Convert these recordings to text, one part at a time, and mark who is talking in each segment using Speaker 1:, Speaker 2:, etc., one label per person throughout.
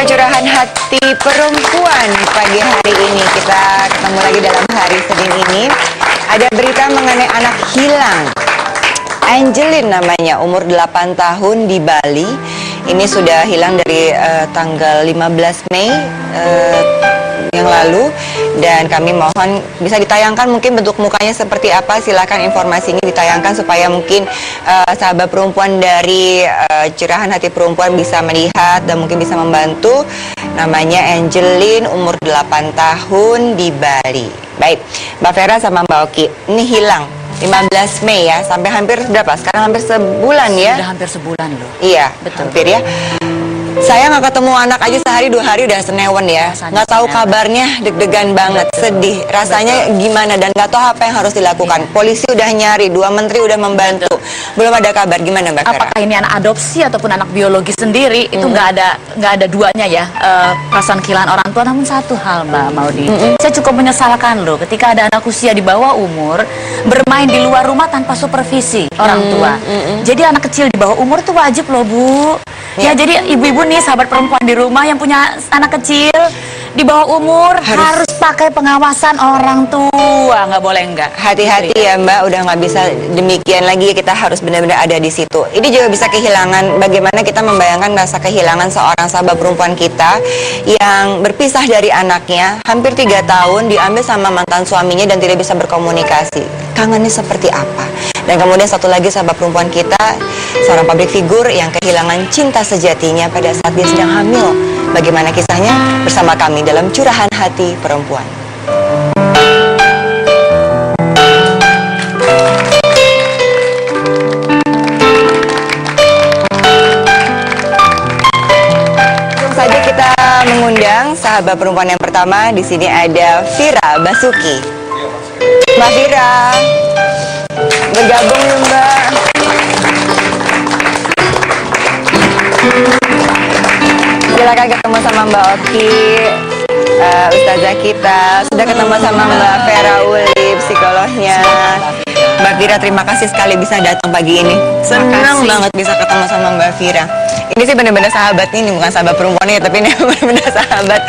Speaker 1: Buka curahan hati perempuan pagi hari ini. Kita ketemu lagi dalam hari Senin ini. Ada berita mengenai anak hilang. Angelin namanya, umur 8 tahun di Bali. Ini sudah hilang dari tanggal 15 Mei yang lalu. Dan kami mohon bisa ditayangkan mungkin bentuk mukanya seperti apa. Silakan informasinya ditayangkan supaya mungkin sahabat perempuan dari curahan hati perempuan bisa melihat dan mungkin bisa membantu. Namanya Angelin, umur 8 tahun di Bali. Baik, Mbak Vera sama Mbak Oki, ini hilang 15 Mei ya, sampai hampir berapa? Sekarang hampir sebulan ya?
Speaker 2: Sudah hampir sebulan loh.
Speaker 1: Iya, betul. Hampir ya. Saya nggak ketemu anak aja sehari 2 hari udah senewan ya. Nggak tahu kabarnya, deg-degan banget, sedih. Rasanya gimana dan nggak tahu apa yang harus dilakukan. Polisi udah nyari, 2 menteri udah membantu. Belum ada kabar, gimana Mbak Vera?
Speaker 2: Apakah ini anak adopsi ataupun anak biologis sendiri? Itu nggak ada duanya ya. Perasaan kehilangan orang tua. Namun satu hal Mbak Maudi, saya cukup menyesalkan loh ketika ada anak usia di bawah umur bermain di luar rumah tanpa supervisi orang tua. Jadi anak kecil di bawah umur tuh wajib loh Bu. Ya, jadi ibu-ibu nih, sahabat perempuan di rumah yang punya anak kecil di bawah umur harus pakai pengawasan orang tua, nggak boleh enggak.
Speaker 1: Hati-hati ya Mbak, udah nggak bisa demikian lagi, kita harus benar-benar ada di situ. Ini juga bisa kehilangan, bagaimana kita membayangkan rasa kehilangan seorang sahabat perempuan kita yang berpisah dari anaknya, hampir 3 tahun, diambil sama mantan suaminya dan tidak bisa berkomunikasi. Kangennya seperti apa? Dan kemudian satu lagi sahabat perempuan kita, seorang public figure yang kehilangan cinta sejatinya pada saat dia sedang hamil. Bagaimana kisahnya? Bersama kami dalam Curahan Hati Perempuan. Langsung saja kita mengundang sahabat perempuan yang pertama. Di sini ada Vira Basuki. Mbak Vira, bergabung yuk Mbak. Silakan ketemu sama Mbak Oki, Ustazah kita. Sudah ketemu sama Mbak Vera Uli, psikolognya. Mbak Vira, terima kasih sekali bisa datang pagi ini. Senang banget bisa ketemu sama Mbak Vira. Ini sih benar-benar sahabat, ini bukan sahabat perempuan ya, tapi ini benar-benar sahabat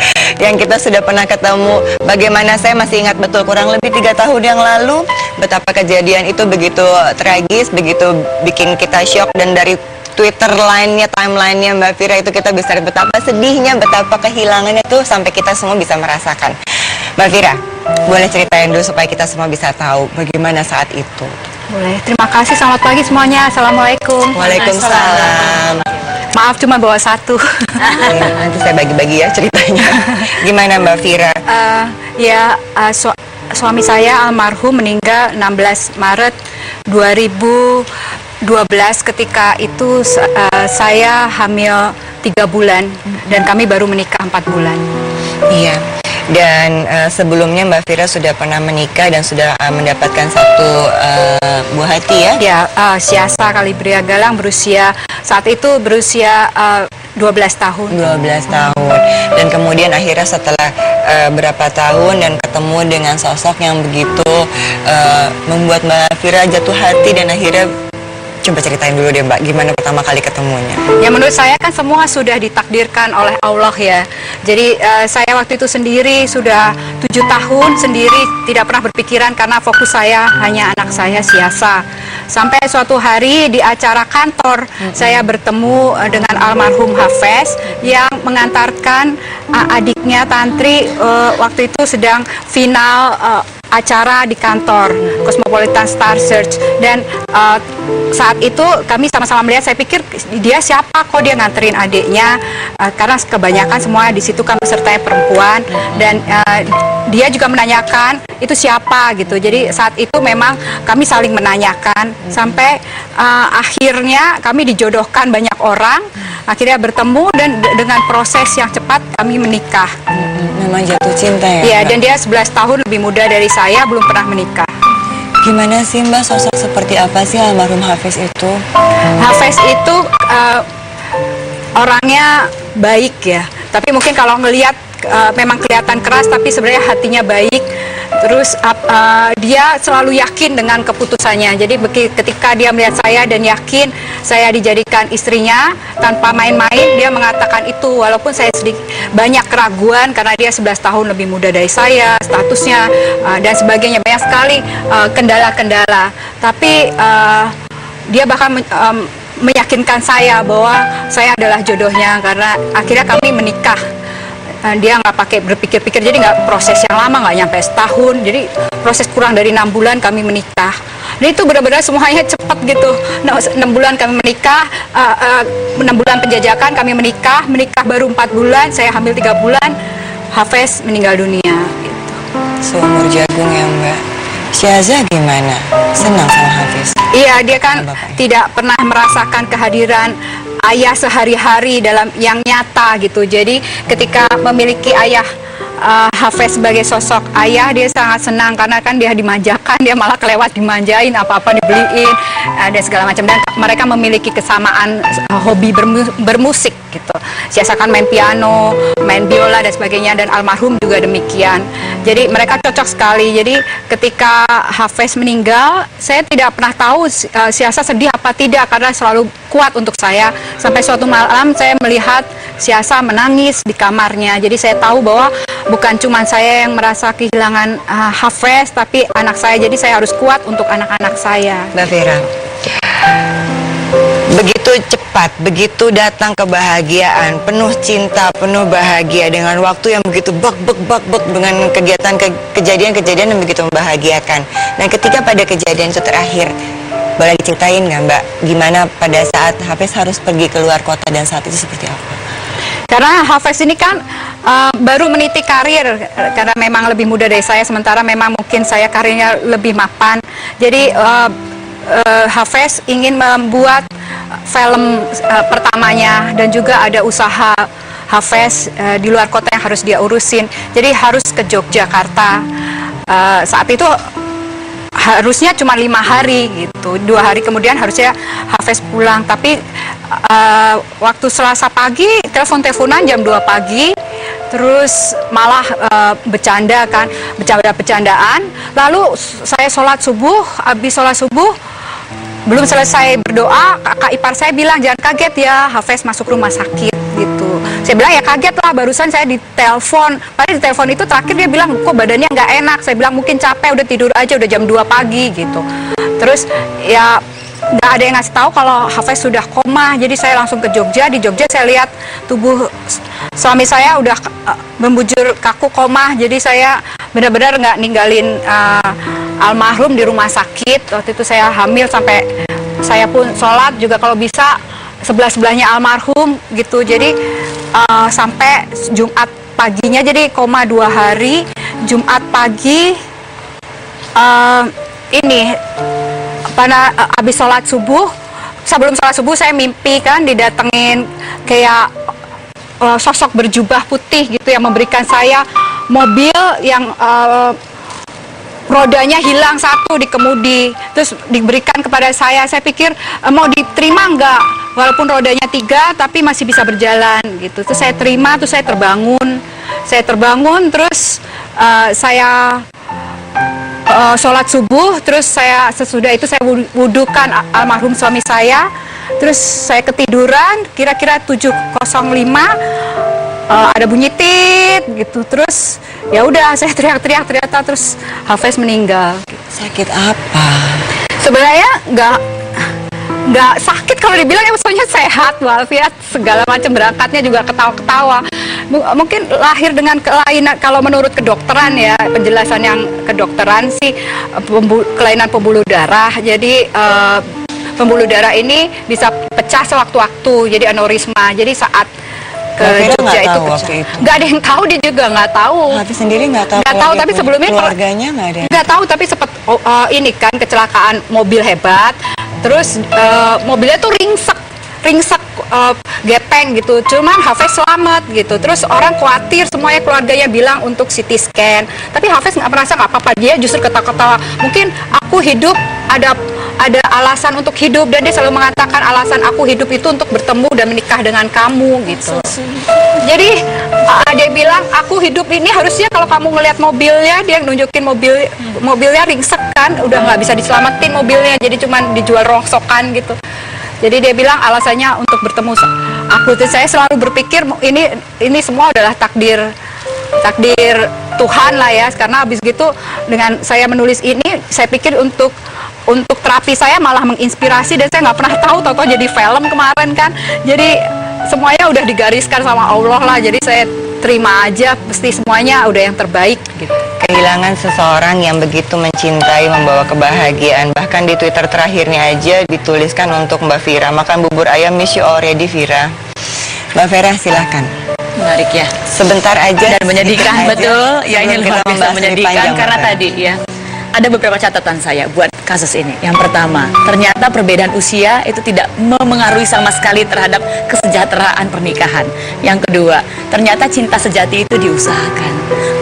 Speaker 1: yang kita sudah pernah ketemu. Bagaimana saya masih ingat betul, kurang lebih 3 tahun yang lalu, betapa kejadian itu begitu tragis, begitu bikin kita shock. Dan dari Twitter line-nya, timeline-nya Mbak Vira itu kita bisa lihat betapa sedihnya, betapa kehilangannya tuh sampai kita semua bisa merasakan. Mbak Vira, boleh ceritain dulu supaya kita semua bisa tahu bagaimana saat itu.
Speaker 3: Boleh, terima kasih, selamat pagi semuanya. Assalamualaikum.
Speaker 1: Waalaikumsalam.
Speaker 3: Maaf cuma bawa 1.
Speaker 1: Nanti saya bagi-bagi ya ceritanya. Gimana Mbak Vira?
Speaker 3: Suami saya almarhum meninggal 16 Maret 2012. Ketika itu saya hamil 3 bulan dan kami baru menikah 4 bulan.
Speaker 1: Iya. Dan sebelumnya Mbak Vira sudah pernah menikah dan sudah mendapatkan 1 buah hati ya?
Speaker 3: Ya, Siasa Kalibria Galang saat itu berusia 12 tahun.
Speaker 1: 12 tahun. Dan kemudian akhirnya setelah berapa tahun dan ketemu dengan sosok yang begitu membuat Mbak Vira jatuh hati dan akhirnya coba ceritain dulu deh Mbak, gimana pertama kali ketemunya?
Speaker 3: Ya menurut saya kan semua sudah ditakdirkan oleh Allah ya. Jadi saya waktu itu sendiri sudah 7 tahun sendiri, tidak pernah berpikiran karena fokus saya hanya anak saya Siasa. Sampai suatu hari di acara kantor saya bertemu dengan almarhum Hafez yang mengantarkan adiknya Tantri waktu itu sedang final acara di kantor Cosmopolitan Star Search. Dan saat itu kami sama-sama melihat, saya pikir dia siapa kok dia nganterin adiknya, karena kebanyakan semua di situ kan pesertanya perempuan. Dan dia juga menanyakan itu siapa gitu. Jadi saat itu memang kami saling menanyakan sampai akhirnya kami dijodohkan banyak orang, akhirnya bertemu dan dengan proses yang cepat kami menikah.
Speaker 1: Memang jatuh cinta ya?
Speaker 3: Iya, dan dia 11 tahun lebih muda dari saya, belum pernah menikah.
Speaker 1: Gimana sih Mbak, sosok seperti apa sih almarhum Hafez itu?
Speaker 3: Hafez itu orangnya baik ya, tapi mungkin kalau ngelihat memang kelihatan keras, tapi sebenarnya hatinya baik. Terus dia selalu yakin dengan keputusannya. Jadi ketika dia melihat saya dan yakin saya dijadikan istrinya tanpa main-main, dia mengatakan itu. Walaupun saya sedikit banyak keraguan karena dia 11 tahun lebih muda dari saya, statusnya dan sebagainya, banyak sekali kendala-kendala. Tapi dia bahkan meyakinkan saya bahwa saya adalah jodohnya, karena akhirnya kami menikah. Dia nggak pakai berpikir-pikir, jadi nggak proses yang lama, nggak nyampe setahun, jadi proses kurang dari 6 bulan kami menikah. Dan itu benar-benar semuanya cepat gitu. 6 bulan kami menikah, 6 bulan penjajakan kami menikah baru 4 bulan, saya hamil 3 bulan, Hafez meninggal dunia. Gitu.
Speaker 1: Seumur jagung ya Mbak. Syaza gimana? Senang sama Hafez?
Speaker 3: Iya, dia kan
Speaker 1: Bapaknya
Speaker 3: tidak pernah merasakan kehadiran ayah sehari-hari dalam yang nyata gitu. Jadi ketika memiliki ayah, Hafez sebagai sosok ayah, dia sangat senang karena kan dia dimanjakan, dia malah kelewat dimanjain, apa-apa dibeliin dan segala macam. Dan mereka memiliki kesamaan hobi bermusik gitu. Siasakan main piano, main biola dan sebagainya, dan almarhum juga demikian. Jadi mereka cocok sekali. Jadi ketika Hafez meninggal, saya tidak pernah tahu Siasa sedih apa tidak, karena selalu kuat untuk saya. Sampai suatu malam saya melihat Siasa menangis di kamarnya. Jadi saya tahu bahwa bukan cuma saya yang merasa kehilangan Hafez, tapi anak saya. Jadi saya harus kuat untuk anak-anak saya.
Speaker 1: Mbak Vera, begitu cepat, begitu datang kebahagiaan, penuh cinta, penuh bahagia, dengan waktu yang begitu bak dengan kegiatan kejadian-kejadian yang begitu membahagiakan. Dan ketika pada kejadian itu terakhir, boleh diceritain nggak Mbak, gimana pada saat Hafez harus pergi keluar kota dan saat itu seperti apa?
Speaker 3: Karena Hafez ini kan baru meniti karir, karena memang lebih muda dari saya, sementara memang mungkin saya karirnya lebih mapan. Jadi Hafez ingin membuat film pertamanya, dan juga ada usaha Hafez di luar kota yang harus dia urusin. Jadi harus ke Yogyakarta. Saat itu harusnya cuma 5 hari gitu, 2 hari kemudian harusnya Hafez pulang. Tapi waktu Selasa pagi teleponan jam 2 pagi, terus malah bercandaan. Lalu saya sholat subuh, habis sholat subuh belum selesai berdoa, kakak ipar saya bilang, jangan kaget ya, Hafez masuk rumah sakit gitu. Saya bilang ya kaget lah, barusan saya ditelepon. Padahal di telepon itu terakhir dia bilang kok badannya nggak enak. Saya bilang mungkin capek, udah tidur aja, udah jam 2 pagi gitu. Terus ya nggak ada yang ngasih tahu kalau Hafez sudah koma. Jadi saya langsung ke Jogja. Di Jogja saya lihat tubuh suami saya udah membujur kaku, koma. Jadi saya benar-benar nggak ninggalin almarhum di rumah sakit. Waktu itu saya hamil, sampai saya pun sholat juga kalau bisa sebelah-sebelahnya almarhum gitu. Jadi sampai Jumat paginya, jadi koma 2 hari. Jumat pagi habis sholat subuh, sebelum sholat subuh saya mimpi kan didatengin kayak sosok berjubah putih gitu yang memberikan saya mobil yang rodanya hilang satu di kemudi, terus diberikan kepada saya. Saya pikir mau diterima enggak, walaupun rodanya 3 tapi masih bisa berjalan gitu. Terus saya terima, terus saya terbangun, terus saya sholat subuh, terus sesudah itu saya wudukan almarhum suami saya, terus saya ketiduran, kira-kira 7:05 ada bunyi tit gitu, terus ya udah saya teriak-teriak, ternyata terus Hafez meninggal.
Speaker 1: Sakit apa?
Speaker 3: Sebenarnya nggak sakit kalau dibilang, ya maksudnya sehat walafiat segala macam, berangkatnya juga ketawa-ketawa. Mungkin lahir dengan kelainan, kalau menurut kedokteran ya, penjelasan yang kedokteran sih kelainan pembuluh darah. Jadi pembuluh darah ini bisa pecah sewaktu-waktu, jadi aneurisma. Jadi saat ke Jogja itu pecah. Nggak ada yang tahu, dia juga nggak tahu.
Speaker 1: Hafez sendiri nggak tahu.
Speaker 3: Nggak tahu, tapi sebelumnya
Speaker 1: keluarganya nggak ada.
Speaker 3: Nggak tahu, tapi sempat ini kan kecelakaan mobil hebat. Terus mobilnya tuh ringsek gepeng gitu, cuman Hafez selamat gitu. Terus orang khawatir, semuanya keluarganya bilang untuk CT scan, tapi Hafez nggak merasa nggak apa-apa. Dia justru ketawa-ketawa, mungkin aku hidup ada ada alasan untuk hidup, dan dia selalu mengatakan alasan aku hidup itu untuk bertemu dan menikah dengan kamu gitu. Jadi dia bilang aku hidup ini harusnya kalau kamu ngelihat mobilnya, dia nunjukin mobilnya ringsek kan, udah nggak bisa diselamatin mobilnya, jadi cuman dijual rongsokan gitu. Jadi dia bilang alasannya untuk bertemu aku. Saya selalu berpikir ini semua adalah takdir Tuhan lah ya, karena habis gitu dengan saya menulis ini, saya pikir untuk terapi saya malah menginspirasi, dan saya nggak pernah tahu jadi film kemarin kan. Jadi semuanya udah digariskan sama Allah lah, jadi saya terima aja, pasti semuanya udah yang terbaik gitu.
Speaker 1: Kehilangan seseorang yang begitu mencintai membawa kebahagiaan. Bahkan di Twitter terakhirnya aja dituliskan untuk Mbak Vira, makan bubur ayam miss you already Vira. Mbak Vera silahkan.
Speaker 2: Menarik ya.
Speaker 1: Sebentar aja.
Speaker 2: Dan menyedihkan, betul. Ya, ini luar biasa
Speaker 1: membahas
Speaker 2: menyedihkan
Speaker 1: panjang,
Speaker 2: karena
Speaker 1: Mbak Vera.
Speaker 2: tadi ya. Ada beberapa catatan saya buat kasus ini. Yang pertama, ternyata perbedaan usia itu tidak memengaruhi sama sekali terhadap kesejahteraan pernikahan. Yang kedua, ternyata cinta sejati itu diusahakan.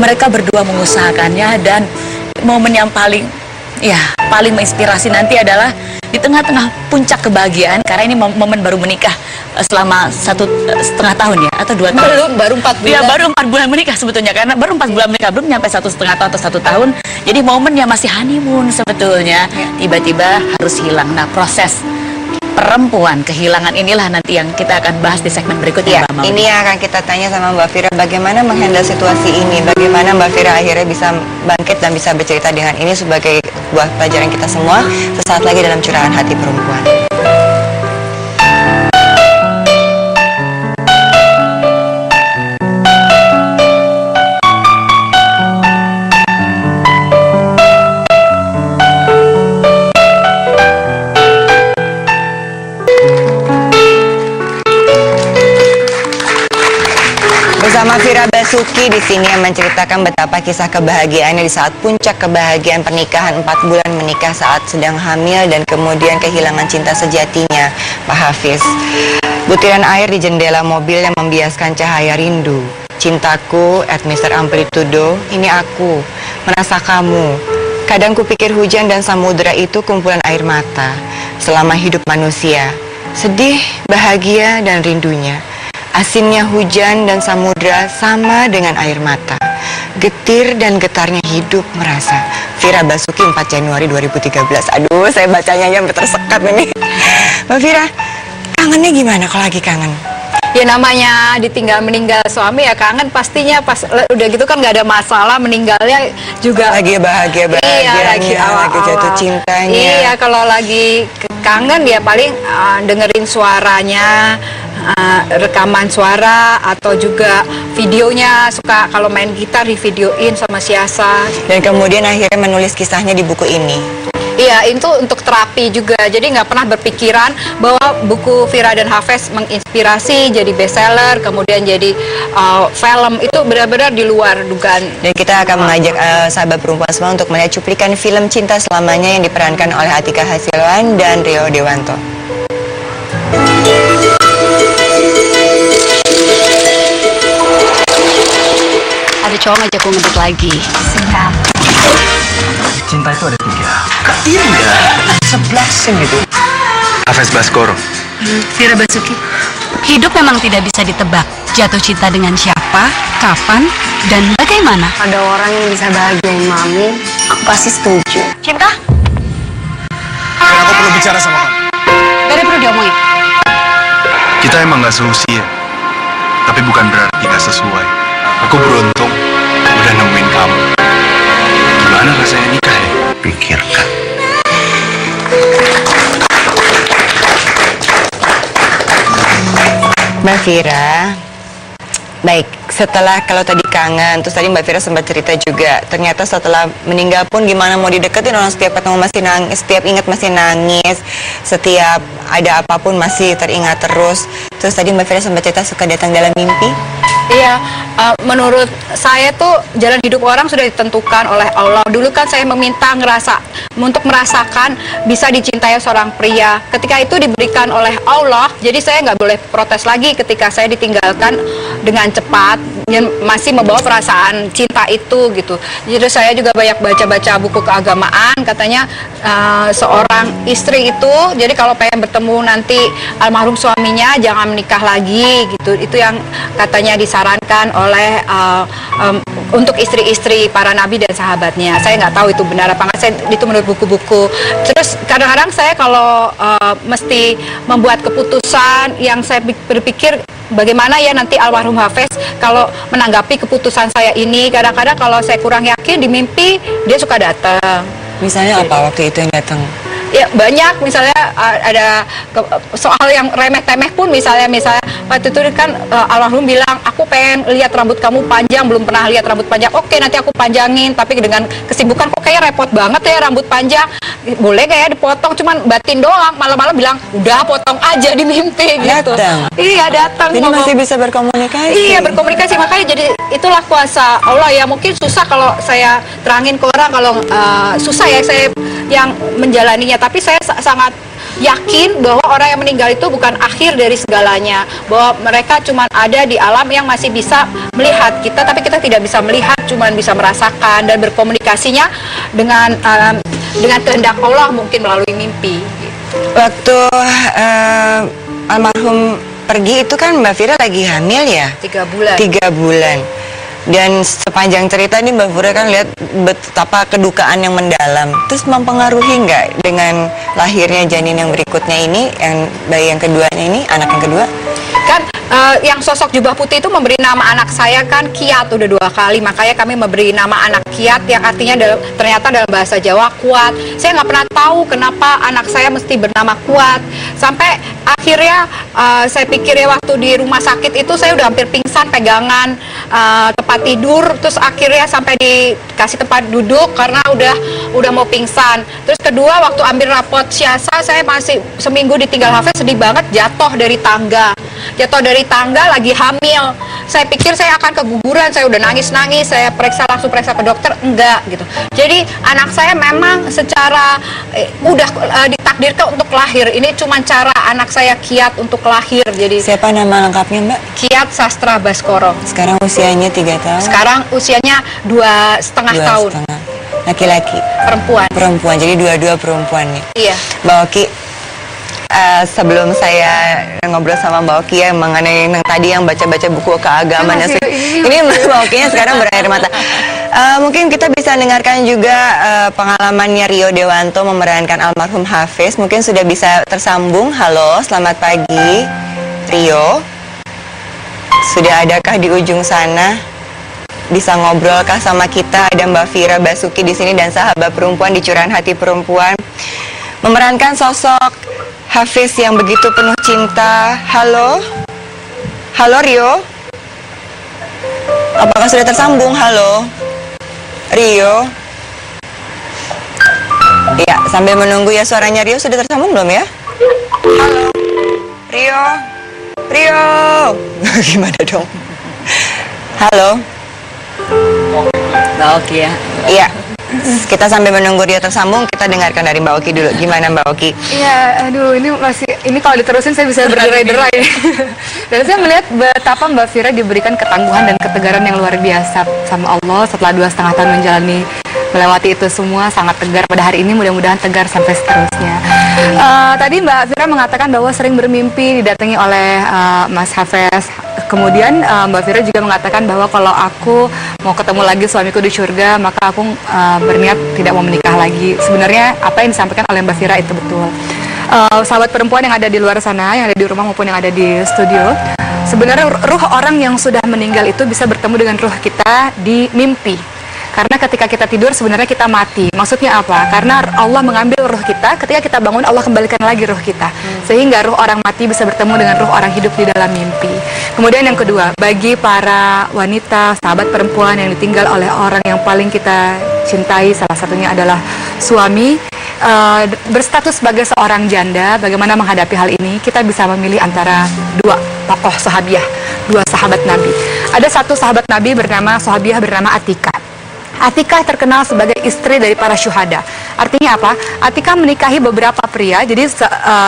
Speaker 2: Mereka berdua mengusahakannya, dan momen yang paling menginspirasi nanti adalah di tengah-tengah puncak kebahagiaan, karena ini momen baru menikah selama 1,5 tahun ya, atau 2 tahun.
Speaker 3: Baru 4 bulan.
Speaker 2: Ya, baru 4 bulan menikah sebetulnya, karena baru 4 bulan menikah, belum nyampe 1,5 tahun atau 1 tahun. Jadi momennya masih honeymoon sebetulnya, tiba-tiba harus hilang. Nah, proses perempuan kehilangan inilah nanti yang kita akan bahas di segmen berikutnya,
Speaker 1: Ya,
Speaker 2: Mbak Maudi.
Speaker 1: ini yang akan kita tanya sama Mbak Vira, bagaimana menghandle situasi ini, bagaimana Mbak Vira akhirnya bisa bangkit dan bisa bercerita dengan ini sebagai buah pelajaran kita semua. Sesaat lagi dalam Curahan Hati Perempuan. Bersama Vira Basuki di sini yang menceritakan betapa kisah kebahagiaannya di saat puncak kebahagiaan pernikahan, 4 bulan menikah saat sedang hamil dan kemudian kehilangan cinta sejatinya, Pak Hafiz. Butiran air di jendela mobil yang membiaskan cahaya rindu. Cintaku, Mr. Amplitudo, ini aku, merasa kamu. Kadang kupikir hujan dan samudera itu kumpulan air mata. Selama hidup manusia, sedih, bahagia, dan rindunya. Asinnya hujan dan samudra sama dengan air mata. Getir dan getarnya hidup merasa. Vira Basuki 4 Januari 2013. Aduh, saya bacanya yang tersekat ini. Mbak Vira, kangennya gimana kalau lagi kangen?
Speaker 3: Ya namanya ditinggal meninggal suami ya kangen pastinya, pas udah gitu kan nggak ada masalah, meninggalnya juga
Speaker 1: Lagi bahagia-bahagianya,
Speaker 3: lagi
Speaker 1: lagi jatuh cintanya.
Speaker 3: Iya, kalau lagi kangen ya paling dengerin suaranya, rekaman suara, atau juga videonya, suka kalau main gitar di videoin sama Siasa.
Speaker 1: Dan kemudian akhirnya menulis kisahnya di buku ini.
Speaker 3: Iya, itu untuk terapi juga. Jadi nggak pernah berpikiran bahwa buku Vira dan Hafez menginspirasi jadi bestseller, kemudian jadi film. Itu benar-benar di luar dugaan.
Speaker 1: Dan kita akan mengajak sahabat perempuan semua untuk melihat cuplikan film Cinta Selamanya yang diperankan oleh Atika Hasilwan dan Rio Dewanto.
Speaker 4: Ada cowok ngajak gue ngedit lagi.
Speaker 3: Siap.
Speaker 5: Cinta itu ada 3. Keindah, seblasing itu. Hafez Baskoro.
Speaker 4: Vira Basuki. Hidup memang tidak bisa ditebak. Jatuh cinta dengan siapa, kapan, dan bagaimana.
Speaker 6: Ada orang yang bisa bahagiain Mami, aku pasti setuju.
Speaker 4: Cinta?
Speaker 5: Dan aku perlu bicara sama kamu.
Speaker 4: Gak ada perlu diomongin.
Speaker 5: Kita emang gak seusia, tapi bukan berarti gak sesuai. Aku beruntung udah nemuin kamu. Gimana rasanya nikah ya? Pikirkan.
Speaker 1: Mbak Vira, baik, setelah kalau tadi kangen, terus tadi Mbak Vira sempat cerita juga, ternyata setelah meninggal pun gimana mau dideketin, orang setiap ketemu masih nangis, setiap ingat masih nangis, setiap ada apapun masih teringat terus. Terus tadi Mbak Vira sempat cerita suka datang dalam mimpi.
Speaker 3: Iya, menurut saya tuh jalan hidup orang sudah ditentukan oleh Allah. Dulu kan saya meminta untuk merasakan bisa dicintai seorang pria. Ketika itu diberikan oleh Allah, jadi saya nggak boleh protes lagi ketika saya ditinggalkan dengan cepat. dan masih membawa perasaan cinta itu gitu. Jadi saya juga banyak baca-baca buku keagamaan, katanya seorang istri itu jadi kalau pengen bertemu nanti almarhum suaminya jangan menikah lagi gitu. Itu yang katanya disarankan oleh untuk istri-istri para nabi dan sahabatnya. Saya nggak tahu itu benar apa nggak, itu menurut buku-buku. Terus kadang-kadang saya kalau mesti membuat keputusan yang saya berpikir bagaimana ya nanti almarhum Hafiz kalau menanggapi keputusan saya ini. Kadang-kadang kalau saya kurang yakin di mimpi dia suka datang.
Speaker 1: Misalnya apa waktu itu yang datang?
Speaker 3: Ya banyak, misalnya ada soal yang remeh-temeh pun, misalnya waktu itu kan almarhum bilang aku pengen lihat rambut kamu panjang, belum pernah lihat rambut panjang. Oke, nanti aku panjangin, tapi dengan kesibukan kok kayak repot banget ya rambut panjang, boleh gak ya dipotong, cuman batin doang. Malam-malam bilang udah potong aja di mimpi gitu. Iya datang.
Speaker 1: Jadi masih bisa berkomunikasi.
Speaker 3: Iya berkomunikasi, makanya jadi itulah kuasa Allah ya. Mungkin susah kalau saya terangin ke orang, kalau susah ya saya yang menjalaninya, tapi saya sangat yakin bahwa orang yang meninggal itu bukan akhir dari segalanya, bahwa mereka cuma ada di alam yang masih bisa melihat kita, tapi kita tidak bisa melihat, cuma bisa merasakan dan berkomunikasinya dengan kehendak Allah, mungkin melalui mimpi.
Speaker 1: Waktu almarhum pergi itu kan Mbak Fira lagi hamil ya?
Speaker 3: 3 bulan.
Speaker 1: 3 bulan. Dan sepanjang cerita ini Mbak Fira kan lihat betapa kedukaan yang mendalam. Terus mempengaruhi nggak dengan lahirnya janin yang berikutnya ini, yang bayi yang keduanya ini, anak yang kedua?
Speaker 3: Kan yang sosok jubah putih itu memberi nama anak saya kan Kiat udah 2 kali, makanya kami memberi nama anak Kiat yang artinya ternyata dalam bahasa Jawa kuat. Saya nggak pernah tahu kenapa anak saya mesti bernama Kuat, sampai akhirnya saya pikir ya waktu di rumah sakit itu saya udah hampir pingsan pegangan tempat tidur, terus akhirnya sampai dikasih tempat duduk karena udah mau pingsan. Terus kedua waktu ambil rapot siasa, saya masih seminggu ditinggal Hafiz, sedih banget, jatuh dari tangga lagi hamil. Saya pikir saya akan keguguran, saya udah nangis-nangis, saya langsung periksa ke dokter, enggak gitu. Jadi anak saya memang secara udah ditakdirkan untuk lahir. Ini cuma cara anak saya Kiat untuk lahir. Jadi
Speaker 1: Siapa nama lengkapnya Mbak?
Speaker 3: Kiat Sastra Baskoro.
Speaker 1: Sekarang usianya 3 tahun.
Speaker 3: Sekarang usianya 2,5 tahun.
Speaker 1: 2,5. Laki-laki.
Speaker 3: Perempuan.
Speaker 1: Jadi dua-dua perempuan nih.
Speaker 3: Iya.
Speaker 1: Mbak Oki, sebelum saya ngobrol sama Mbak Oki ya mengenai yang tadi yang baca-baca buku keagamaan, ini Mbak Okinya sekarang berair mata. Mungkin kita bisa dengarkan juga pengalamannya Rio Dewanto memerankan almarhum Hafiz. Mungkin sudah bisa tersambung. Halo, selamat pagi Rio. Sudah adakah di ujung sana? Bisa ngobrolkah sama kita? Ada Mbak Fira Basuki di sini dan sahabat perempuan di Curahan Hati Perempuan memerankan sosok Hafiz yang begitu penuh cinta. Halo? Halo Rio? Apakah sudah tersambung? Halo? Rio? Ya, sambil menunggu ya, suaranya Rio sudah tersambung belum ya? Halo? Rio? Rio? Gimana dong? Halo?
Speaker 2: Mbak Oki ya.
Speaker 1: Iya. Kita sambil menunggu dia tersambung, kita dengarkan dari Mbak Oki dulu. Gimana Mbak Oki?
Speaker 7: Iya, aduh ini kalau diterusin saya bisa berderai-derai. Dan saya melihat betapa Mbak Fira diberikan ketangguhan dan ketegaran yang luar biasa sama Allah setelah 2,5 tahun melewati itu semua, sangat tegar pada hari ini, mudah-mudahan tegar sampai seterusnya. Tadi Mbak Fira mengatakan bahwa sering bermimpi didatangi oleh Mas Hafiz. Kemudian Mbak Fira juga mengatakan bahwa kalau aku mau ketemu lagi suamiku di surga, maka aku berniat tidak mau menikah lagi. Sebenarnya apa yang disampaikan oleh Mbak Fira itu betul. Sahabat perempuan yang ada di luar sana, yang ada di rumah maupun yang ada di studio, sebenarnya ruh orang yang sudah meninggal itu bisa bertemu dengan ruh kita di mimpi. Karena ketika kita tidur sebenarnya kita mati. Maksudnya apa? Karena Allah mengambil ruh kita, ketika kita bangun Allah kembalikan lagi ruh kita. Sehingga ruh orang mati bisa bertemu dengan ruh orang hidup di dalam mimpi. Kemudian yang kedua, bagi para wanita, sahabat perempuan yang ditinggal oleh orang yang paling kita cintai, salah satunya adalah suami, berstatus sebagai seorang janda, bagaimana menghadapi hal ini? Kita bisa memilih antara 2 tokoh sahabiah, 2 sahabat Nabi. Ada satu sahabat Nabi sahabiah bernama Atikah. Atikah terkenal sebagai istri dari para syuhada.
Speaker 3: Artinya apa? Atikah menikahi beberapa pria, jadi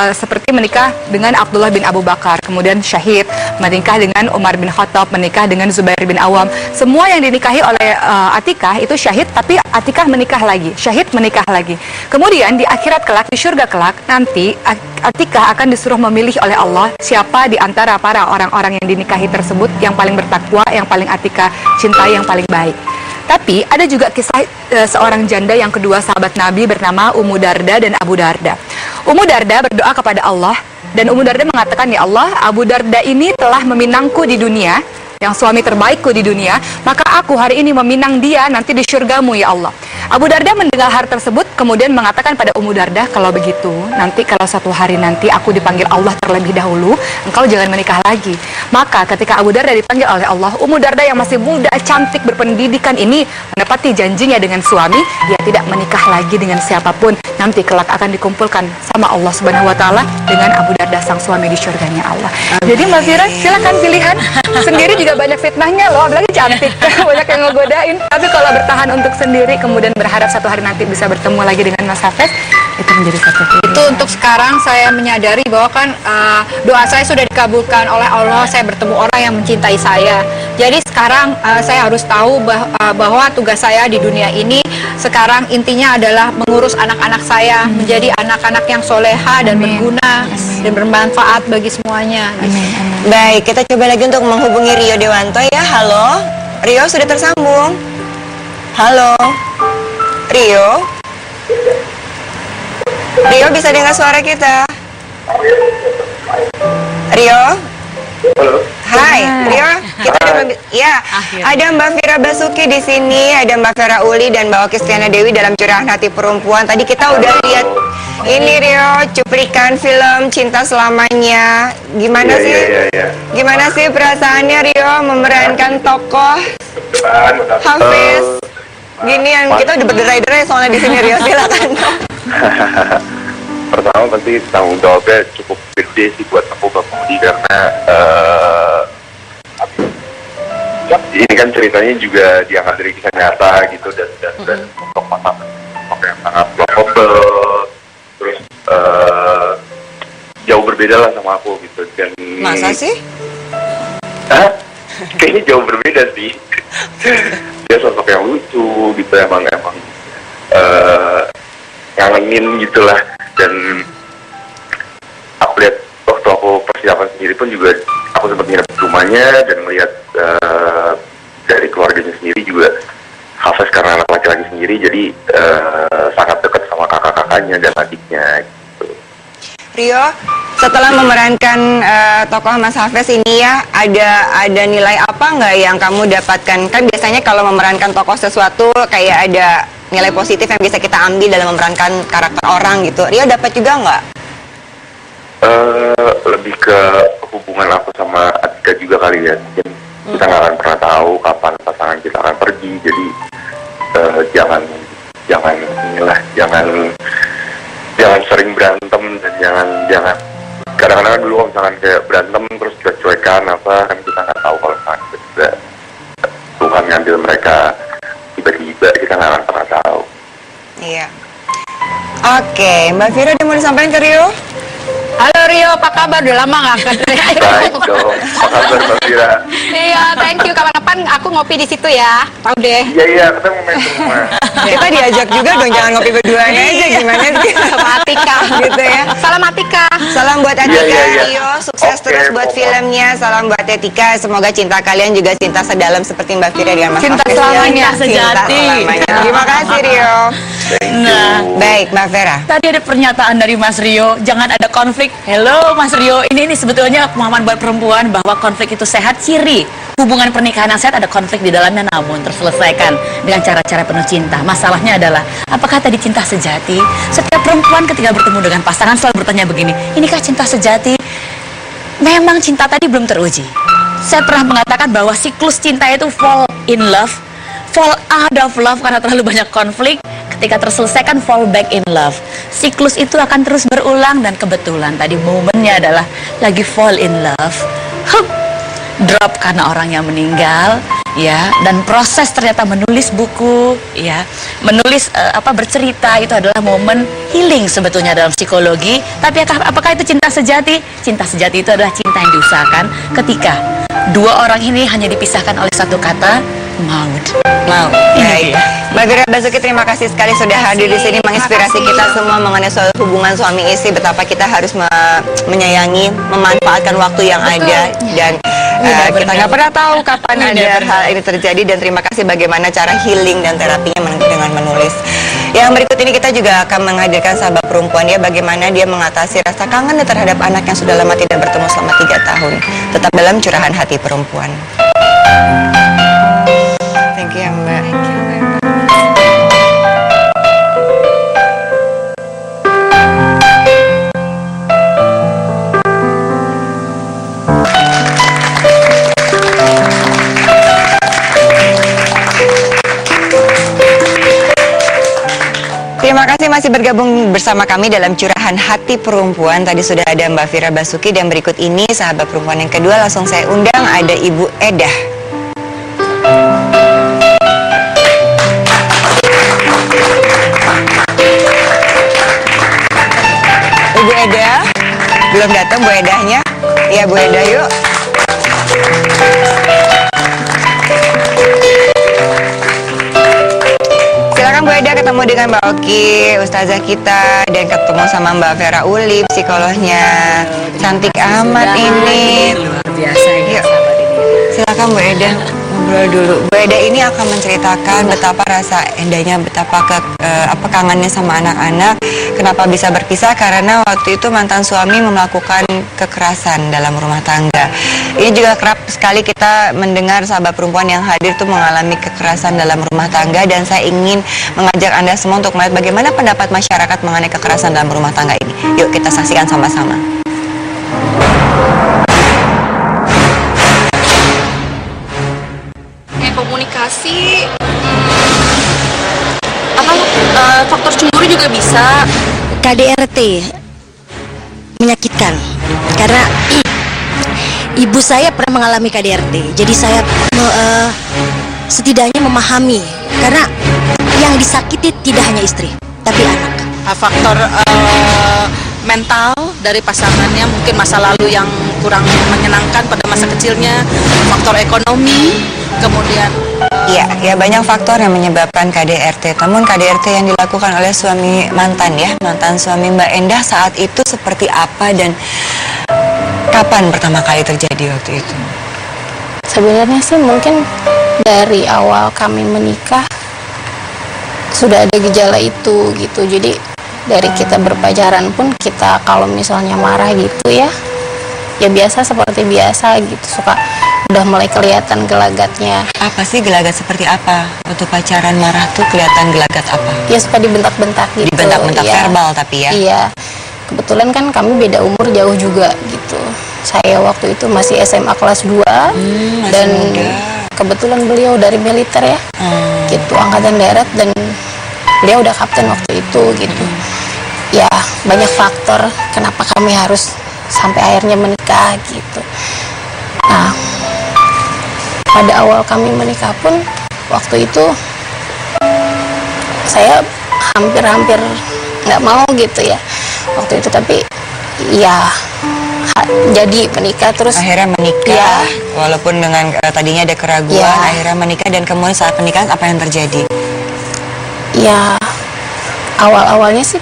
Speaker 3: seperti menikah dengan Abdullah bin Abu Bakar, kemudian syahid, menikah dengan Umar bin Khattab, menikah dengan Zubair bin Awam. Semua yang dinikahi oleh Atikah itu syahid, tapi Atikah menikah lagi, syahid menikah lagi. Kemudian di akhirat kelak, di surga kelak, nanti Atikah akan disuruh memilih oleh Allah siapa di antara para orang-orang yang dinikahi tersebut yang paling bertakwa, yang paling Atikah cintai, yang paling baik. Tapi ada juga kisah seorang janda yang kedua sahabat Nabi bernama Ummu Darda dan Abu Darda. Ummu Darda berdoa kepada Allah dan Ummu Darda mengatakan, ya Allah, Abu Darda ini telah meminangku di dunia, yang suami terbaikku di dunia, maka aku hari ini meminang dia nanti di syurgamu ya Allah. Abu Darda mendengar hal tersebut kemudian mengatakan pada Ummu Darda, kalau begitu nanti kalau suatu hari nanti aku dipanggil Allah terlebih dahulu, engkau jangan menikah lagi. Maka ketika Abu Darda dipanggil oleh Allah, Ummu Darda yang masih muda, cantik, berpendidikan ini menepati janjinya dengan suami, dia tidak menikah lagi dengan siapapun, nanti kelak akan dikumpulkan sama Allah Subhanahu wa taala dengan Abu Darda sang suami di syurganya Allah. Jadi Mbak Fira silakan pilihan sendiri, juga banyak fitnahnya loh, apalagi cantik banyak yang ngegodain. Tapi kalau bertahan untuk sendiri kemudian berharap satu hari nanti bisa bertemu lagi dengan Mas Hafiz, itu menjadi satu pilihan. Itu untuk sekarang saya menyadari bahwa kan doa saya sudah dikabulkan oleh Allah, saya bertemu orang yang mencintai saya. Jadi sekarang saya harus tahu bahwa tugas saya di dunia ini sekarang intinya adalah mengurus anak-anak saya, menjadi anak-anak yang soleha dan berguna dan bermanfaat bagi semuanya.
Speaker 1: Baik, kita coba lagi untuk menghubungi Rio Dewanto ya. Halo, Rio sudah tersambung. Halo, Rio. Rio bisa dengar suara kita? Rio?
Speaker 8: Halo.
Speaker 1: Hai, Rio. Kita ada Mbak Fira Basuki di sini, ada Mbak Vera Uli dan Mbak Oki Stiana Dewi dalam Curahan Hati Perempuan. Tadi kita udah lihat ini Rio, cuplikan film Cinta Selamanya. Gimana sih? Gimana sih perasaannya Rio memerankan tokoh Hafiz? Gini yang kita udah berderai-derai soalnya di sini Rio, silakan.
Speaker 8: Pertama pasti tanggung jawabnya cukup gede sih buat aku Mbak Mudi, karena ini kan ceritanya juga diangkat dari kisah nyata gitu, dan untuk masak yang sangat lovable, terus jauh berbeda lah sama aku gitu. Dan
Speaker 1: Masa sih?
Speaker 8: Kayaknya jauh berbeda sih. Dia sosok yang lucu gitu, emang ngangenin gitulah. Dan aku lihat waktu aku persiapan sendiri pun juga aku sempat nginep di rumahnya dan melihat dari keluarganya sendiri juga, Hafiz karena anak laki-laki sendiri jadi sangat dekat sama kakak-kakaknya dan adiknya gitu.
Speaker 1: Rio, setelah memerankan tokoh Mas Hafiz ini ya, ada nilai apa nggak yang kamu dapatkan? Kan biasanya kalau memerankan tokoh sesuatu kayak ada nilai positif yang bisa kita ambil dalam memerankan karakter orang gitu. Rio dapat juga nggak?
Speaker 8: Lebih ke hubungan aku sama Atika juga kali ya. Kita nggak akan pernah tahu kapan pasangan kita akan pergi. Jadi jangan sering berantem, dan jangan kadang-kadang dulu kalau misalkan kayak berantem terus cuek-cuekan apa, kan kita nggak tahu kalau misalkan tiba-tiba Tuhan ngambil mereka tiba-tiba, kita nggak akan pernah tahu.
Speaker 1: Iya. Oke, Mbak Fira udah mau disampaikan ke Rio?
Speaker 3: Halo Rio, apa kabar? Udah lama nggak ketemu.
Speaker 8: Baik dong, apa kabar Mbak Fira?
Speaker 3: Iya, thank you. Kapan-kapan aku ngopi di situ ya. Tahu deh.
Speaker 8: Iya, kita mau main ke rumah.
Speaker 1: Kita diajak juga dong, jangan ngopi berduaan aja, gimana sih?
Speaker 3: Sama Atika
Speaker 1: Gitu ya.
Speaker 3: Salam Atika.
Speaker 1: Salam buat Atika,
Speaker 8: Iya.
Speaker 1: Rio, sukses
Speaker 8: Oke,
Speaker 1: terus buat
Speaker 8: pokok.
Speaker 1: filmnya. Salam buat Atika, semoga cinta kalian juga cinta sedalam seperti Mbak Fira dengan Mas
Speaker 3: Cinta
Speaker 1: Hafiz.
Speaker 3: selamanya.
Speaker 1: Cinta
Speaker 2: Sejati.
Speaker 1: selamanya. Terima kasih Rio.
Speaker 2: Nah,
Speaker 1: Baik, Mbak Vera.
Speaker 2: tadi ada pernyataan dari Mas Rio, jangan ada konflik. Hello Mas Rio, ini sebetulnya pemahaman buat perempuan bahwa konflik itu sehat. Ciri hubungan pernikahan yang sehat ada konflik di dalamnya, namun terselesaikan dengan cara-cara penuh cinta. Masalahnya adalah, apakah tadi cinta sejati? Setiap perempuan ketika bertemu dengan pasangan selalu bertanya begini, inikah cinta sejati? Memang cinta tadi belum teruji. Saya pernah mengatakan bahwa siklus cinta itu fall in love, fall out of love karena terlalu banyak konflik. Ketika terselesaikan, fall back in love. Siklus itu akan terus berulang, dan kebetulan tadi momennya adalah lagi fall in love. Hup, drop karena orang yang meninggal. ya, dan proses ternyata menulis buku, ya, menulis bercerita itu adalah momen healing sebetulnya dalam psikologi. Tapi apakah itu cinta sejati? Cinta sejati itu adalah cinta yang diusahakan ketika dua orang ini hanya dipisahkan oleh satu kata, maut.
Speaker 1: Maut. Baik. Mbak Fira Basuki, terima kasih sekali sudah hadir di sini menginspirasi kita semua mengenai soal hubungan suami istri, betapa kita harus menyayangi, memanfaatkan waktu yang ada, dan kita nggak pernah tahu kapan ada hal ini terjadi. Dan terima kasih bagaimana cara healing dan terapinya dengan menulis. Yang berikut ini kita juga akan menghadirkan sahabat perempuan ya, bagaimana dia mengatasi rasa kangen terhadap anak yang sudah lama tidak bertemu selama 3 tahun. Tetap dalam Curahan Hati Perempuan. Thank you Mbak. Terima kasih masih bergabung bersama kami dalam Curahan Hati Perempuan. Tadi sudah ada Mbak Fira Basuki, dan berikut ini sahabat perempuan yang kedua langsung saya undang, ada Ibu Edah. Ibu Edah, belum datang Bu Edahnya? Iya Bu Edah, yuk. Silakan Bu Edah ketemu dengan Mbak Oki, ustazah kita, dan ketemu sama Mbak Vera Uli, psikolognya. Cantik amat ini.
Speaker 2: Luar biasa ini,
Speaker 1: Yuk.
Speaker 2: sahabat ini.
Speaker 1: Silakan Bu Edah ngobrol dulu. Bu Edah ini akan menceritakan betapa rasa endahnya, betapa kangennya sama anak-anak. Kenapa bisa berpisah? Karena waktu itu mantan suami melakukan kekerasan dalam rumah tangga. Ini juga kerap sekali kita mendengar sahabat perempuan yang hadir tuh mengalami kekerasan dalam rumah tangga, dan saya ingin mengajak Anda semua untuk melihat bagaimana pendapat masyarakat mengenai kekerasan dalam rumah tangga ini. Yuk kita saksikan sama-sama.
Speaker 9: Komunikasi, faktor cemburu juga bisa.
Speaker 6: KDRT menyakitkan karena ibu saya pernah mengalami KDRT. Jadi saya setidaknya memahami, karena yang disakiti tidak hanya istri, tapi anak.
Speaker 9: Faktor mental dari pasangannya, mungkin masa lalu yang kurang menyenangkan pada masa kecilnya, faktor ekonomi, kemudian
Speaker 1: Ya banyak faktor yang menyebabkan KDRT. Namun KDRT yang dilakukan oleh suami mantan suami Mbak Endah saat itu seperti apa, dan kapan pertama kali terjadi waktu itu?
Speaker 10: Sebenarnya sih mungkin dari awal kami menikah sudah ada gejala itu gitu. Jadi dari kita berpacaran pun kita kalau misalnya marah gitu ya biasa seperti biasa gitu, suka udah mulai kelihatan gelagatnya.
Speaker 1: Apa sih gelagat seperti apa? Waktu pacaran marah tuh kelihatan gelagat apa?
Speaker 10: Ya suka dibentak-bentak gitu.
Speaker 1: Dibentak-bentak
Speaker 10: ya.
Speaker 1: verbal tapi ya?
Speaker 10: Iya. Kebetulan kan kami beda umur jauh juga gitu. Saya waktu itu masih SMA kelas 2 dan
Speaker 1: muda.
Speaker 10: Kebetulan beliau dari militer ya. Gitu, angkatan darat, dan beliau udah kapten waktu itu gitu. Ya, banyak faktor kenapa kami harus sampai akhirnya menikah gitu. Nah, pada awal kami menikah pun waktu itu saya hampir nggak mau gitu ya waktu itu, tapi ya jadi menikah terus.
Speaker 1: Akhirnya menikah
Speaker 10: ya,
Speaker 1: walaupun dengan tadinya ada keraguan,
Speaker 10: ya,
Speaker 1: akhirnya menikah. Dan kemudian saat pernikahan apa yang terjadi?
Speaker 10: Ya awal-awalnya sih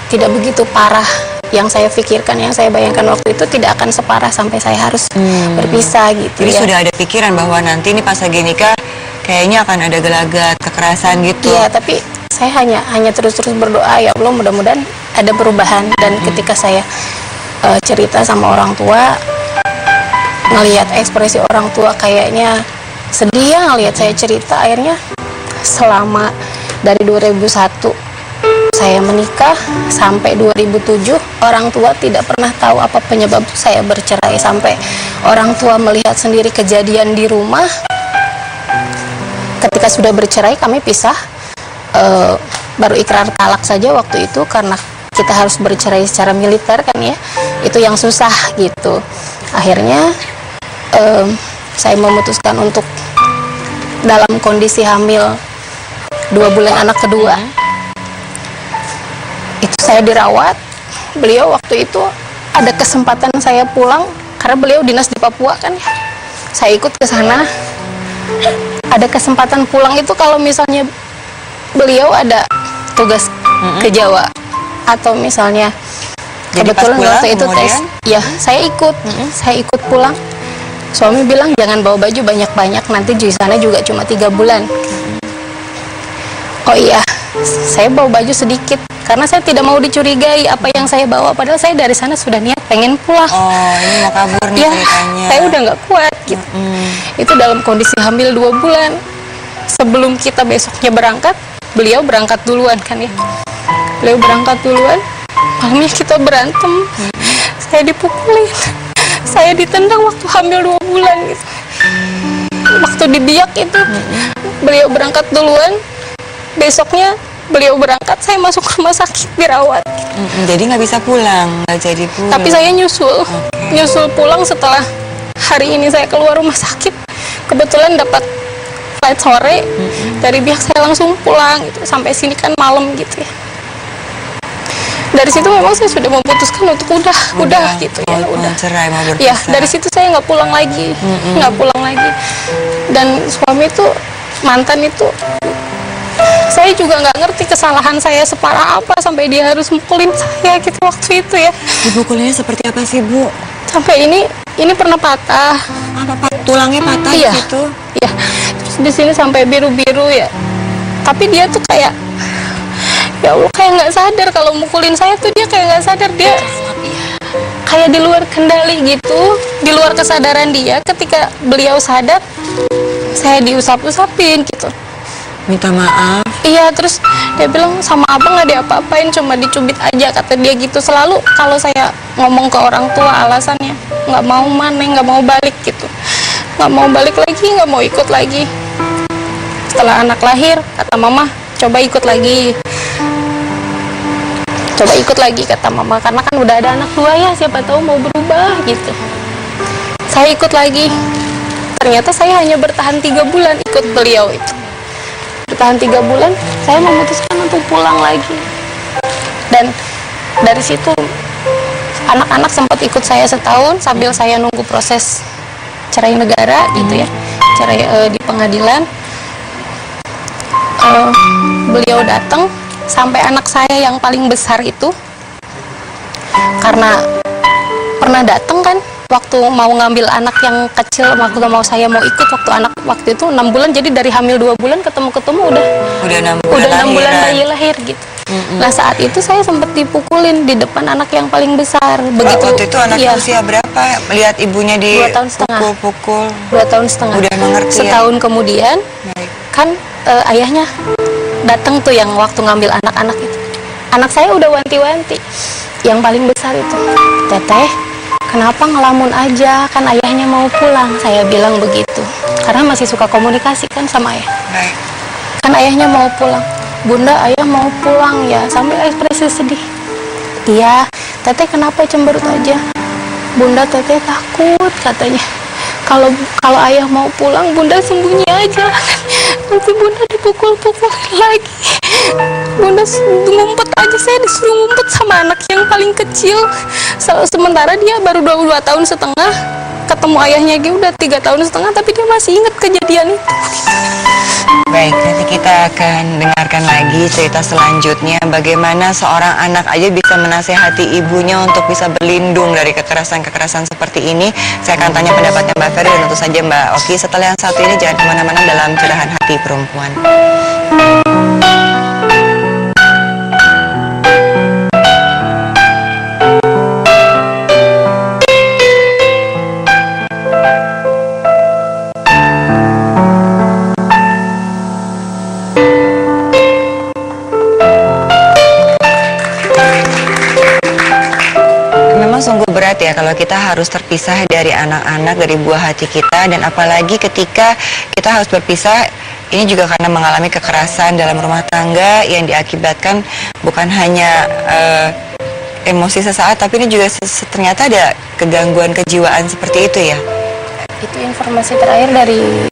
Speaker 10: tidak begitu parah yang saya pikirkan, yang saya bayangkan waktu itu tidak akan separah sampai saya harus berpisah gitu.
Speaker 1: Jadi
Speaker 10: ya.
Speaker 1: sudah ada pikiran bahwa nanti ini pas lagi nikah kayaknya akan ada gelagat, kekerasan gitu.
Speaker 10: Iya, tapi saya hanya terus berdoa, ya Allah mudah-mudahan ada perubahan. Dan ketika saya cerita sama orang tua, ngelihat ekspresi orang tua kayaknya sedih ya ngelihat saya cerita. Akhirnya selama dari 2001 saya menikah sampai 2007, orang tua tidak pernah tahu apa penyebab saya bercerai. Sampai orang tua melihat sendiri kejadian di rumah. Ketika sudah bercerai kami pisah, baru ikrar talak saja waktu itu, karena kita harus bercerai secara militer kan ya, itu yang susah gitu. Akhirnya saya memutuskan untuk dalam kondisi hamil 2 bulan anak kedua. Itu saya dirawat. Beliau waktu itu ada kesempatan saya pulang karena beliau dinas di Papua kan ya. Saya ikut ke sana. Ada kesempatan pulang itu kalau misalnya beliau ada tugas ke Jawa atau misalnya
Speaker 1: Jadi pas
Speaker 10: kebetulan
Speaker 1: pulang,
Speaker 10: waktu itu tes,
Speaker 1: kemudian?
Speaker 10: ya saya ikut pulang. Suami bilang jangan bawa baju banyak-banyak, nanti di sana juga cuma 3 bulan. Oh iya, saya bawa baju sedikit karena saya tidak mau dicurigai apa yang saya bawa, padahal saya dari sana sudah niat pengen pulang.
Speaker 1: Oh, ini mau kabur nih
Speaker 10: Ya,
Speaker 1: ceritanya.
Speaker 10: saya udah nggak kuat gitu. Itu dalam kondisi hamil 2 bulan. Sebelum kita besoknya berangkat, beliau berangkat duluan kan ya. Beliau berangkat duluan, malamnya kita berantem. Saya dipukulin, saya ditendang waktu hamil 2 bulan gitu. Waktu dibiak itu, beliau berangkat duluan. Besoknya beliau berangkat, saya masuk rumah sakit dirawat.
Speaker 1: Jadi nggak bisa pulang, nggak jadi pulang.
Speaker 10: Tapi saya nyusul pulang setelah hari ini saya keluar rumah sakit. Kebetulan dapat flight sore dari pihak saya, langsung pulang gitu. Sampai sini kan malam gitu ya. Dari situ memang saya sudah memutuskan untuk udah gitu ya, udah
Speaker 1: cerai, mau berpisah.
Speaker 10: Ya, dari situ saya nggak pulang lagi, nggak pulang lagi. Dan suami itu, mantan itu, saya juga nggak ngerti kesalahan saya separah apa sampai dia harus mukulin saya gitu waktu itu ya.
Speaker 1: Dipukulnya seperti apa sih, Bu?
Speaker 10: Sampai ini pernah patah.
Speaker 1: Tulangnya patah
Speaker 10: Iya.
Speaker 1: gitu?
Speaker 10: Iya. Terus di sini sampai biru-biru ya. Tapi dia tuh kayak, ya Allah, kayak nggak sadar kalau mukulin saya tuh, dia kayak nggak sadar, dia kayak di luar kendali gitu, di luar kesadaran dia. Ketika beliau sadar, saya diusap-usapin gitu.
Speaker 1: Minta maaf.
Speaker 10: Iya, terus dia bilang sama abang nggak diapa-apain, cuma dicubit aja, kata dia gitu. Selalu kalau saya ngomong ke orang tua alasannya nggak mau nggak mau balik gitu, nggak mau balik lagi, nggak mau ikut lagi. Setelah anak lahir, kata mama coba ikut lagi, kata mama, karena kan udah ada anak 2 ya, siapa tahu mau berubah gitu. Saya ikut lagi, ternyata saya hanya bertahan 3 bulan ikut beliau itu. Bertahan 3 bulan, saya memutuskan untuk pulang lagi. Dan dari situ anak-anak sempat ikut saya setahun sambil saya nunggu proses cerai negara gitu ya, cerai di pengadilan. Beliau datang sampai anak saya yang paling besar itu, karena pernah datang kan waktu mau ngambil anak yang kecil, waktu saya mau ikut waktu itu 6 bulan, jadi dari hamil 2 bulan ketemu
Speaker 1: Udah 6
Speaker 10: 6 bulan bayi lahir gitu. Nah, saat itu saya sempat dipukulin di depan anak yang paling besar. Begitu.
Speaker 1: Waktu itu anaknya
Speaker 10: iya,
Speaker 1: usia berapa? Lihat ibunya
Speaker 10: 2 tahun setengah.
Speaker 1: dipukul-pukul.
Speaker 10: 2 tahun setengah.
Speaker 1: Udah mengerti ya?
Speaker 10: Setahun kemudian
Speaker 1: Baik.
Speaker 10: kan ayahnya datang tuh yang waktu ngambil anak-anak itu. Anak saya udah wanti-wanti. Yang paling besar itu, Teteh, kenapa ngelamun aja, kan ayahnya mau pulang. Saya bilang begitu, karena masih suka komunikasi kan sama ayah.
Speaker 1: Baik.
Speaker 10: Kan ayahnya mau pulang. Bunda, ayah mau pulang ya, sambil ekspresi sedih. Iya, Teteh kenapa cemberut aja? Bunda, Teteh takut katanya. Kalau ayah mau pulang, Bunda sembunyi aja. Nanti Bunda dipukul-pukul lagi. Bunda ngumpet aja, saya disuruh ngumpet sama anak yang paling kecil. Sementara dia baru 22 tahun setengah, ketemu ayahnya dia udah 3 tahun setengah, tapi dia masih ingat kejadian itu.
Speaker 1: Baik, nanti kita akan dengarkan lagi cerita selanjutnya bagaimana seorang anak aja bisa menasehati ibunya untuk bisa berlindung dari kekerasan-kekerasan seperti ini. Saya akan tanya pendapatnya Mbak Ferry dan tentu saja Mbak Oki. Setelah yang satu ini jangan kemana-mana dalam Curahan Hati Perempuan. Sungguh berat ya kalau kita harus terpisah dari anak-anak, dari buah hati kita, dan apalagi ketika kita harus berpisah ini juga karena mengalami kekerasan dalam rumah tangga yang diakibatkan bukan hanya emosi sesaat, tapi ini juga ternyata ada kegangguan kejiwaan seperti itu ya.
Speaker 10: Itu informasi terakhir dari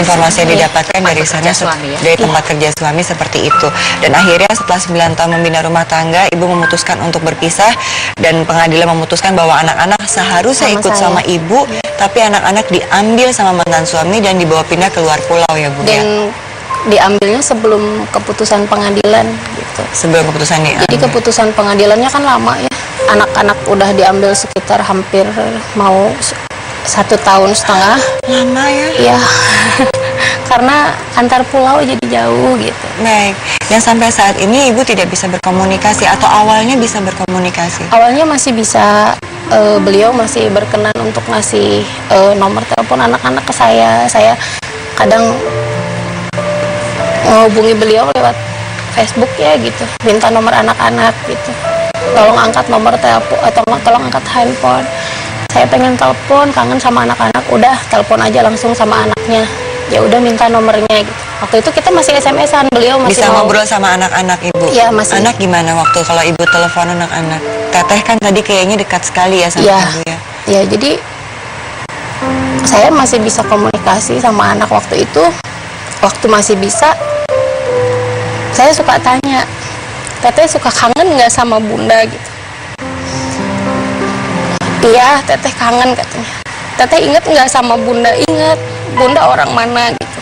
Speaker 1: informasi yang didapatkan dari sana,
Speaker 2: suami, ya?
Speaker 1: dari tempat kerja suami seperti itu. Dan akhirnya setelah 9 tahun membina rumah tangga, ibu memutuskan untuk berpisah dan pengadilan memutuskan bahwa anak-anak seharusnya
Speaker 10: Sama
Speaker 1: ikut
Speaker 10: saya.
Speaker 1: sama ibu, tapi anak-anak diambil sama mantan suami dan dibawa pindah keluar pulau ya Bu ya.
Speaker 10: Dan diambilnya sebelum keputusan pengadilan gitu.
Speaker 1: Sebelum keputusan diambil.
Speaker 10: Jadi keputusan pengadilannya kan lama ya. Anak-anak udah diambil sekitar hampir mau 1,5 tahun.
Speaker 1: Lama ya.
Speaker 10: Iya. Karena antar pulau jadi jauh gitu.
Speaker 1: Baik. Dan sampai saat ini ibu tidak bisa berkomunikasi atau awalnya bisa berkomunikasi?
Speaker 10: Awalnya masih bisa, beliau masih berkenan untuk ngasih nomor telepon anak-anak ke saya. Saya kadang menghubungi beliau lewat Facebook ya gitu, minta nomor anak-anak gitu, tolong angkat nomor telepon atau tolong angkat handphone, saya pengen telepon, kangen sama anak-anak, udah telepon aja langsung sama anaknya, ya udah minta nomornya gitu. Waktu itu kita masih SMS-an, beliau masih
Speaker 1: Bisa
Speaker 10: mau
Speaker 1: ngobrol sama anak-anak ibu?
Speaker 10: Iya, masih.
Speaker 1: Anak gimana waktu kalau ibu telepon anak-anak? Teteh kan tadi kayaknya dekat sekali ya sama
Speaker 10: Iya.
Speaker 1: ibu ya?
Speaker 10: Ya, jadi saya masih bisa komunikasi sama anak waktu itu. Waktu masih bisa, saya suka tanya, Teteh suka kangen nggak sama Bunda gitu? Iya, Teteh kangen katanya. Teteh inget nggak sama Bunda? Inget. Bunda orang mana gitu?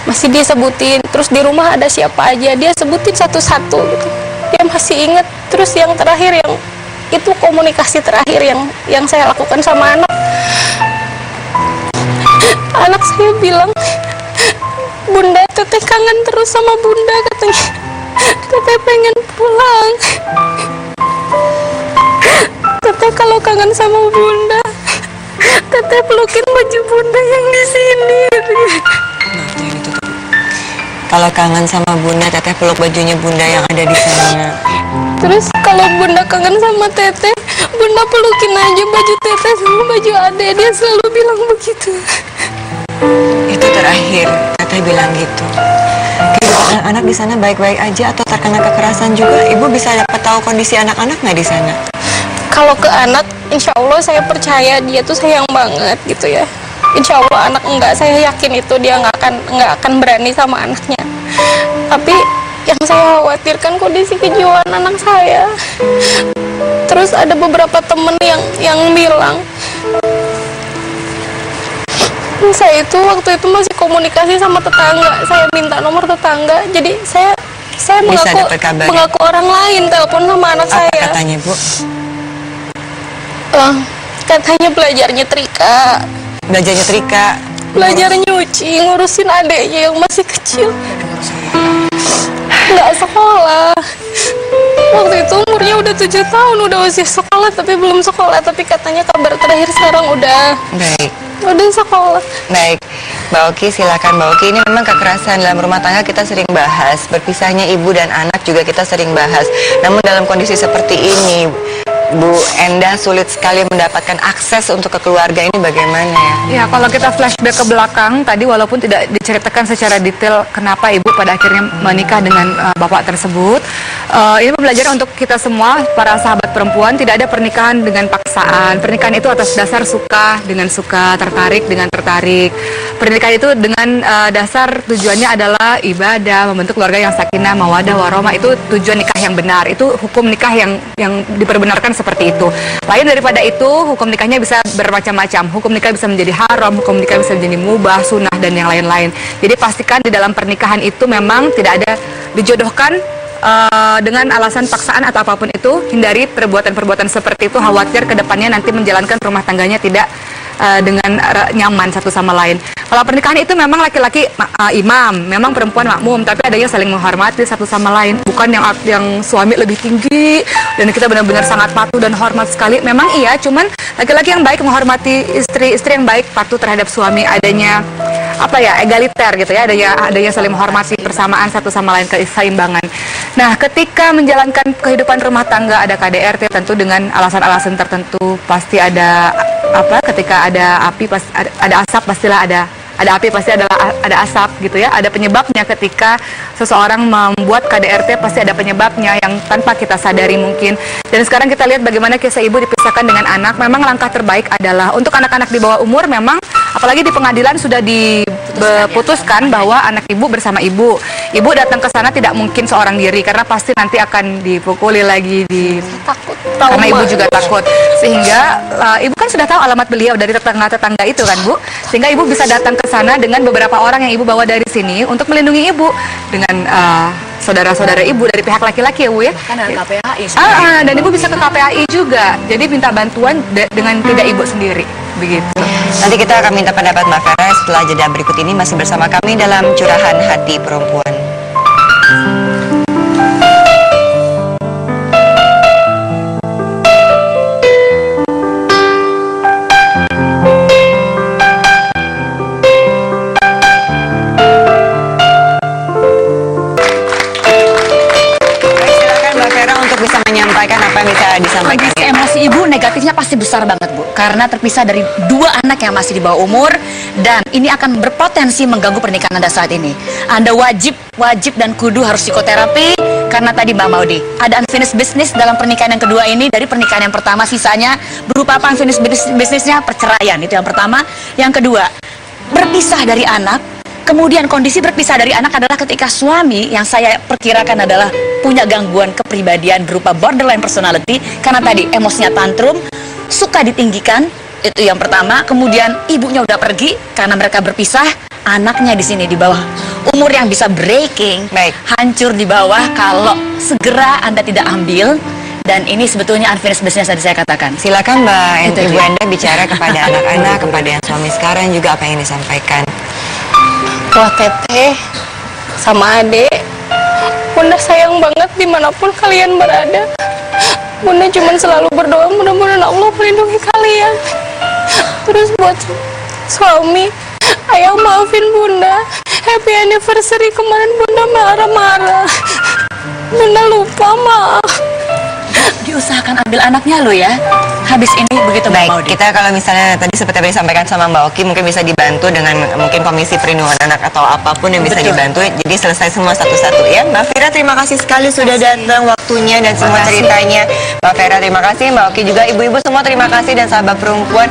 Speaker 10: Masih dia sebutin. Terus di rumah ada siapa aja? Dia sebutin satu-satu gitu. Dia masih inget. Terus yang terakhir yang itu komunikasi terakhir yang saya lakukan sama anak. Anak saya bilang, Bunda, Teteh kangen terus sama Bunda katanya. Teteh pengen pulang. Teteh kalau kangen sama Bunda, Teteh pelukin baju Bunda yang di sini.
Speaker 1: Kalau kangen sama Bunda, Teteh peluk bajunya Bunda yang ada di sana.
Speaker 10: Terus kalau Bunda kangen sama Teteh, Bunda pelukin aja baju Teteh sama baju Ade. Dia selalu bilang begitu.
Speaker 1: Itu terakhir Teteh bilang gitu. Kehidupan anak-anak di sana baik-baik aja atau terkena kekerasan juga? Ibu bisa dapat tahu kondisi anak-anak nggak di sana?
Speaker 10: Kalau ke anak, insya Allah saya percaya dia tuh sayang banget gitu ya. Insya Allah anak enggak, saya yakin itu dia nggak akan berani sama anaknya. Tapi yang saya khawatirkan kondisi kejiwaan anak saya. Terus ada beberapa temen yang bilang, saya itu waktu itu masih komunikasi sama tetangga. Saya minta nomor tetangga. Jadi saya
Speaker 1: Bisa dapat kabar.
Speaker 10: mengaku orang lain telepon sama anak
Speaker 1: Apa
Speaker 10: saya.
Speaker 1: katanya Bu?
Speaker 10: Katanya belajar nyetrika,
Speaker 1: Belajar nyetrika.
Speaker 10: belajar nyuci, ngurusin adeknya yang masih kecil. Nggak sekolah. Waktu itu umurnya udah 7 tahun, udah usia sekolah tapi belum sekolah. Tapi katanya kabar terakhir sekarang udah
Speaker 1: Baik.
Speaker 10: sekolah.
Speaker 1: Baik, Mbak Oki silakan Mbak Oki. Ini memang kekerasan dalam rumah tangga kita sering bahas. Berpisahnya ibu dan anak juga kita sering bahas. Namun dalam kondisi seperti ini, Bu Endah sulit sekali mendapatkan akses untuk ke keluarga ini bagaimana ya?
Speaker 3: Ya, kalau kita flashback ke belakang, tadi walaupun tidak diceritakan secara detail kenapa ibu pada akhirnya menikah dengan bapak tersebut, ini pembelajaran untuk kita semua, para sahabat perempuan, tidak ada pernikahan dengan paksaan. Pernikahan itu atas dasar suka dengan suka, tertarik dengan tertarik. Pernikahan itu dengan dasar tujuannya adalah ibadah, membentuk keluarga yang sakinah, mawadah, warahmah. Itu tujuan nikah yang benar. Itu hukum nikah yang diperbenarkan seperti itu. Lain daripada itu, hukum nikahnya bisa bermacam-macam. Hukum nikah bisa menjadi haram, hukum nikah bisa menjadi mubah, sunnah, dan yang lain-lain. Jadi pastikan di dalam pernikahan itu memang tidak ada dijodohkan dengan alasan paksaan atau apapun itu. Hindari perbuatan-perbuatan seperti itu, khawatir kedepannya nanti menjalankan rumah tangganya tidak dengan nyaman satu sama lain. Kalau pernikahan itu memang laki-laki imam, memang perempuan makmum, tapi adanya saling menghormati satu sama lain, bukan yang suami lebih tinggi dan kita benar-benar sangat patuh dan hormat sekali. Memang iya, cuman laki-laki yang baik menghormati istri yang baik patuh terhadap suami, adanya egaliter gitu ya, adanya saling menghormati, persamaan satu sama lain, keseimbangan. Nah, ketika menjalankan kehidupan rumah tangga ada KDRT tentu dengan alasan-alasan tertentu, pasti ada ketika ada api ada asap, pastilah ada api, pasti ada asap gitu ya, ada penyebabnya. Ketika seseorang membuat KDRT pasti ada penyebabnya yang tanpa kita sadari mungkin. Dan sekarang kita lihat bagaimana kisah ibu dipisahkan dengan anak. Memang langkah terbaik adalah untuk anak-anak di bawah umur, memang Apalagi di pengadilan sudah diputuskan bahwa anak ibu bersama ibu. Ibu datang ke sana tidak mungkin seorang diri karena pasti nanti akan dipukuli lagi
Speaker 10: Takut.
Speaker 3: karena ibu juga takut. Sehingga ibu kan sudah tahu alamat beliau dari tetangga-tetangga itu kan, Bu. Sehingga ibu bisa datang ke sana dengan beberapa orang yang ibu bawa dari sini untuk melindungi ibu dengan saudara-saudara ibu dari pihak laki-laki ya, Bu ya.
Speaker 2: Kan ada KPAI.
Speaker 3: Dan ibu bisa ke KPAI juga. Jadi minta bantuan dengan tidak ibu sendiri. Begitu.
Speaker 1: Nanti kita akan minta pendapat Mbak Vera setelah jeda berikut ini, masih bersama kami dalam Curahan Hati Perempuan. Menyampaikan apa yang bisa disampaikan.
Speaker 2: Kondisi emosi ibu negatifnya pasti besar banget, Bu, karena terpisah dari 2 anak yang masih di bawah umur, dan ini akan berpotensi mengganggu pernikahan Anda saat ini. Anda wajib dan kudu harus psikoterapi, karena tadi Mbak Maudi ada unfinished business dalam pernikahan yang kedua ini. Dari pernikahan yang pertama sisanya berupa apa unfinished businessnya? Perceraian, itu yang pertama. Yang kedua, berpisah dari anak. Kemudian kondisi berpisah dari anak adalah ketika suami yang saya perkirakan adalah punya gangguan kepribadian berupa borderline personality, karena tadi emosinya tantrum, suka ditinggikan, itu yang pertama. Kemudian ibunya udah pergi karena mereka berpisah, anaknya di sini di bawah umur yang bisa breaking, hancur di bawah kalau segera Anda tidak ambil. Dan ini sebetulnya unfinished business tadi saya katakan.
Speaker 1: Silakan Mbak Ibu Enda bicara kepada anak-anak, kepada yang suami sekarang juga apa yang disampaikan.
Speaker 10: Wah teteh sama adek, Bunda sayang banget dimanapun kalian berada. Bunda cuma selalu berdoa mudah-mudahan Allah melindungi kalian. Terus buat suami, ayah maafin Bunda. Happy anniversary kemarin Bunda marah-marah. Bunda lupa, maaf.
Speaker 2: Diusahakan ambil anaknya lo ya. Habis ini begitu
Speaker 1: baik.
Speaker 2: Maudi.
Speaker 1: Kita kalau misalnya tadi seperti yang disampaikan sama Mbak Oki, mungkin bisa dibantu dengan mungkin Komisi Perlindungan Anak atau apapun yang bisa dibantu. Jadi selesai semua satu-satu ya. Mbak Vera terima kasih sekali sudah datang waktunya dan semua ceritanya. Mbak Vera terima kasih, Mbak Oki juga, ibu-ibu semua terima kasih, dan sahabat perempuan.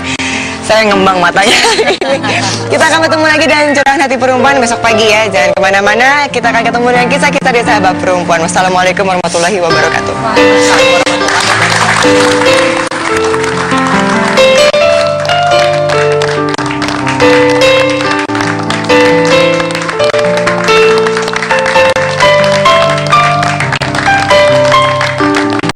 Speaker 1: Saya ngembang matanya. Kita akan ketemu lagi dengan Curahan Hati Perempuan besok pagi ya. Jangan kemana-mana. Kita akan ketemu dengan kisah-kisah di sahabat perempuan. Wassalamualaikum warahmatullahi wabarakatuh.